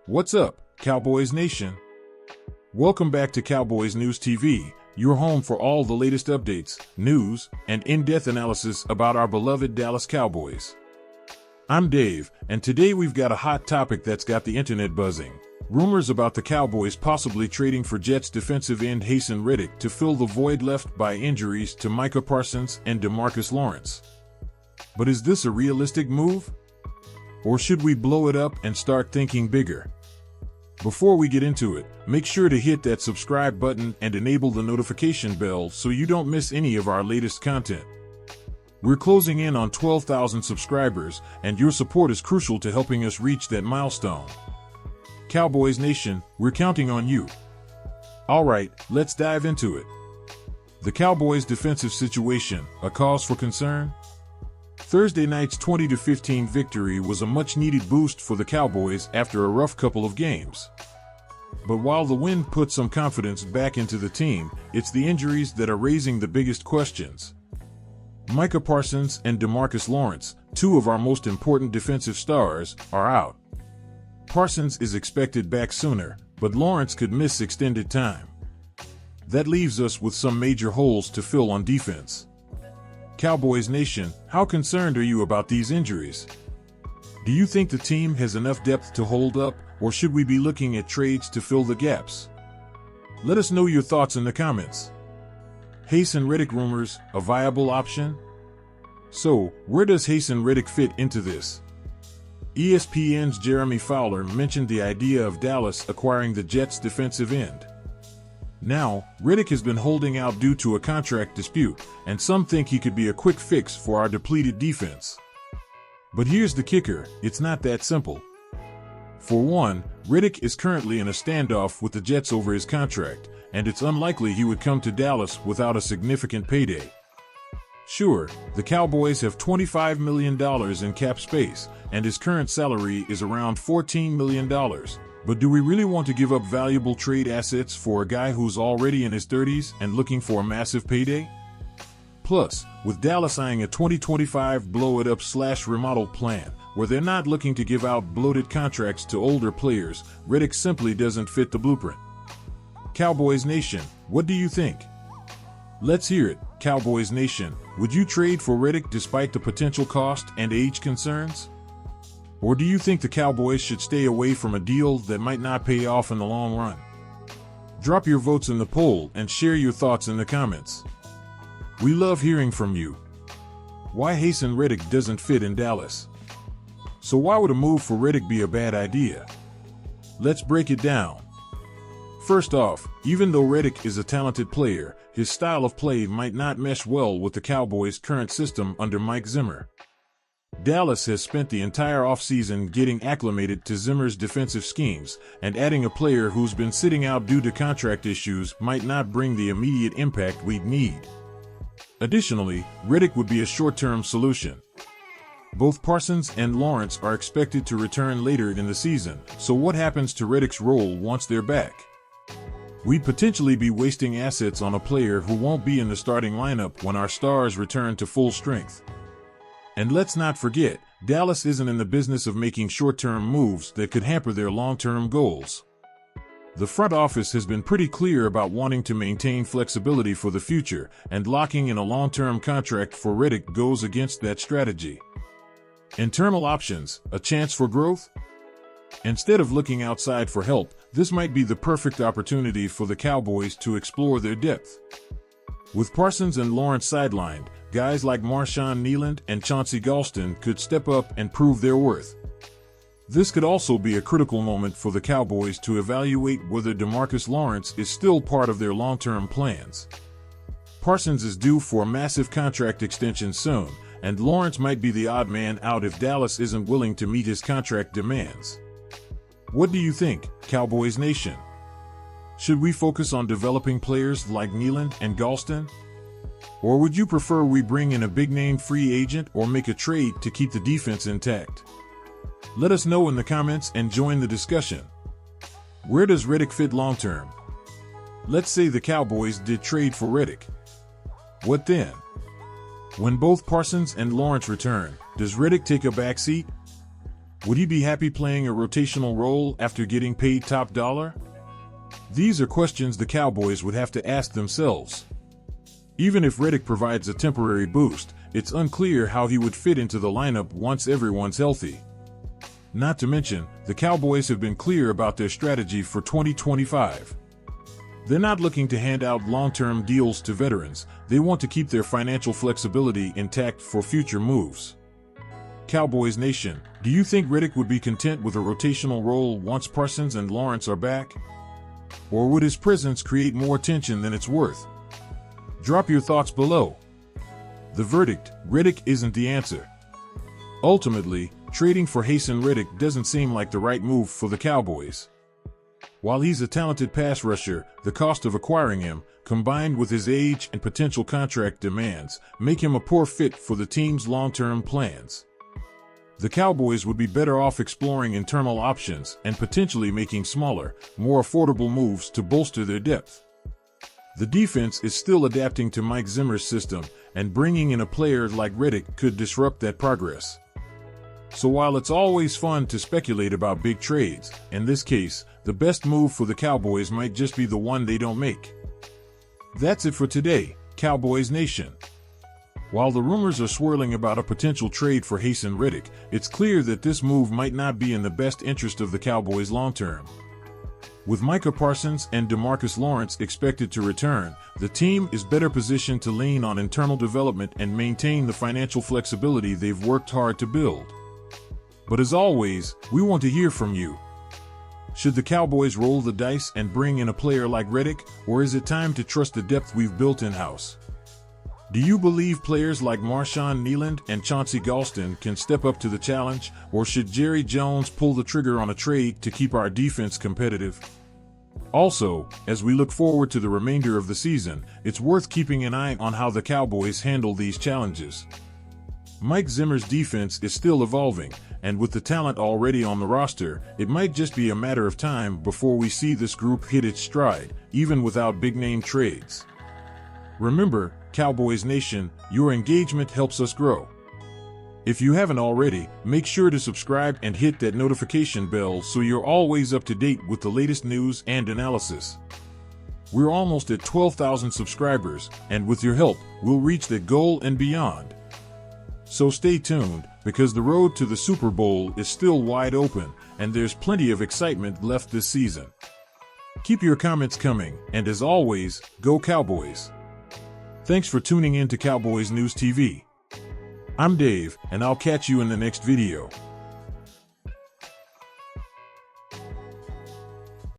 What's up, Cowboys Nation? Welcome back to Cowboys News TV, your home for all the latest updates, news, and in-depth analysis about our beloved Dallas Cowboys. I'm Dave, and today we've got a hot topic that's got the internet buzzing. Rumors about the Cowboys possibly trading for Jets defensive end Reddick to fill the void left by injuries to Micah Parsons and DeMarcus Lawrence. But is this a realistic move? Or should we blow it up and start thinking bigger? Before we get into it, make sure to hit that subscribe button and enable the notification bell so you don't miss any of our latest content. We're closing in on 12,000 subscribers, and your support is crucial to helping us reach that milestone. Cowboys Nation, we're counting on you. Alright, let's dive into it. The Cowboys' defensive situation, a cause for concern? Thursday night's 20-15 victory was a much-needed boost for the Cowboys after a rough couple of games. But while the win put some confidence back into the team, it's the injuries that are raising the biggest questions. Micah Parsons and DeMarcus Lawrence, two of our most important defensive stars, are out. Parsons is expected back sooner, but Lawrence could miss extended time. That leaves us with some major holes to fill on defense. Cowboys Nation, how concerned are you about these injuries? Do you think the team has enough depth to hold up, or should we be looking at trades to fill the gaps? Let us know your thoughts in the comments. Reddick rumors, a viable option? So, where does Reddick fit into this? ESPN's Jeremy Fowler mentioned the idea of Dallas acquiring the Jets' defensive end. Now, Reddick has been holding out due to a contract dispute, and some think he could be a quick fix for our depleted defense. But here's the kicker, it's not that simple. For one, Reddick is currently in a standoff with the Jets over his contract, and it's unlikely he would come to Dallas without a significant payday. Sure, the Cowboys have $25 million in cap space, and his current salary is around $14 million. But do we really want to give up valuable trade assets for a guy who's already in his 30s and looking for a massive payday? Plus, with Dallas eyeing a 2025 blow-it-up/remodel plan, where they're not looking to give out bloated contracts to older players, Reddick simply doesn't fit the blueprint. Cowboys Nation, what do you think? Let's hear it, Cowboys Nation. Would you trade for Reddick despite the potential cost and age concerns? Or do you think the Cowboys should stay away from a deal that might not pay off in the long run? Drop your votes in the poll and share your thoughts in the comments. We love hearing from you. Why Reddick doesn't fit in Dallas? So why would a move for Reddick be a bad idea? Let's break it down. First off, even though Reddick is a talented player, his style of play might not mesh well with the Cowboys' current system under Mike Zimmer. Dallas has spent the entire offseason getting acclimated to Zimmer's defensive schemes, and adding a player who's been sitting out due to contract issues might not bring the immediate impact we'd need. Additionally, Reddick would be a short-term solution. Both Parsons and Lawrence are expected to return later in the season, so what happens to Reddick's role once they're back? We'd potentially be wasting assets on a player who won't be in the starting lineup when our stars return to full strength. And let's not forget, Dallas isn't in the business of making short-term moves that could hamper their long-term goals. The front office has been pretty clear about wanting to maintain flexibility for the future, and locking in a long-term contract for Reddick goes against that strategy. Internal options, a chance for growth? Instead of looking outside for help, this might be the perfect opportunity for the Cowboys to explore their depth. With Parsons and Lawrence sidelined, guys like Marshawn Kneeland and Chauncey Golston could step up and prove their worth. This could also be a critical moment for the Cowboys to evaluate whether DeMarcus Lawrence is still part of their long-term plans. Parsons is due for a massive contract extension soon, and Lawrence might be the odd man out if Dallas isn't willing to meet his contract demands. What do you think, Cowboys Nation? Should we focus on developing players like Kneeland and Golston? Or would you prefer we bring in a big-name free agent or make a trade to keep the defense intact? Let us know in the comments and join the discussion. Where does Reddick fit long-term? Let's say the Cowboys did trade for Reddick. What then? When both Parsons and Lawrence return, does Reddick take a backseat? Would he be happy playing a rotational role after getting paid top dollar? These are questions the Cowboys would have to ask themselves. Even if Reddick provides a temporary boost, it's unclear how he would fit into the lineup once everyone's healthy. Not to mention, the Cowboys have been clear about their strategy for 2025. They're not looking to hand out long-term deals to veterans. They want to keep their financial flexibility intact for future moves. Cowboys Nation, do you think Reddick would be content with a rotational role once Parsons and Lawrence are back? Or would his presence create more tension than it's worth? Drop your thoughts below. The verdict: Reddick isn't the answer. Ultimately, trading for Reddick doesn't seem like the right move for the Cowboys. While he's a talented pass rusher, the cost of acquiring him, combined with his age and potential contract demands, make him a poor fit for the team's long-term plans. The Cowboys would be better off exploring internal options and potentially making smaller, more affordable moves to bolster their depth. The defense is still adapting to Mike Zimmer's system, and bringing in a player like Reddick could disrupt that progress. So while it's always fun to speculate about big trades, in this case, the best move for the Cowboys might just be the one they don't make. That's it for today, Cowboys Nation. While the rumors are swirling about a potential trade for Reddick, it's clear that this move might not be in the best interest of the Cowboys long-term. With Micah Parsons and DeMarcus Lawrence expected to return, the team is better positioned to lean on internal development and maintain the financial flexibility they've worked hard to build. But as always, we want to hear from you. Should the Cowboys roll the dice and bring in a player like Reddick, or is it time to trust the depth we've built in-house? Do you believe players like Marshawn Kneeland and Chauncey Golston can step up to the challenge, or should Jerry Jones pull the trigger on a trade to keep our defense competitive? Also, as we look forward to the remainder of the season, it's worth keeping an eye on how the Cowboys handle these challenges. Mike Zimmer's defense is still evolving, and with the talent already on the roster, it might just be a matter of time before we see this group hit its stride, even without big-name trades. Remember, Cowboys Nation, your engagement helps us grow. If you haven't already, make sure to subscribe and hit that notification bell so you're always up to date with the latest news and analysis. We're almost at 12,000 subscribers, and with your help, we'll reach that goal and beyond. So stay tuned, because the road to the Super Bowl is still wide open, and there's plenty of excitement left this season. Keep your comments coming, and as always, go Cowboys! Thanks for tuning in to Cowboys News TV. I'm Dave, and I'll catch you in the next video.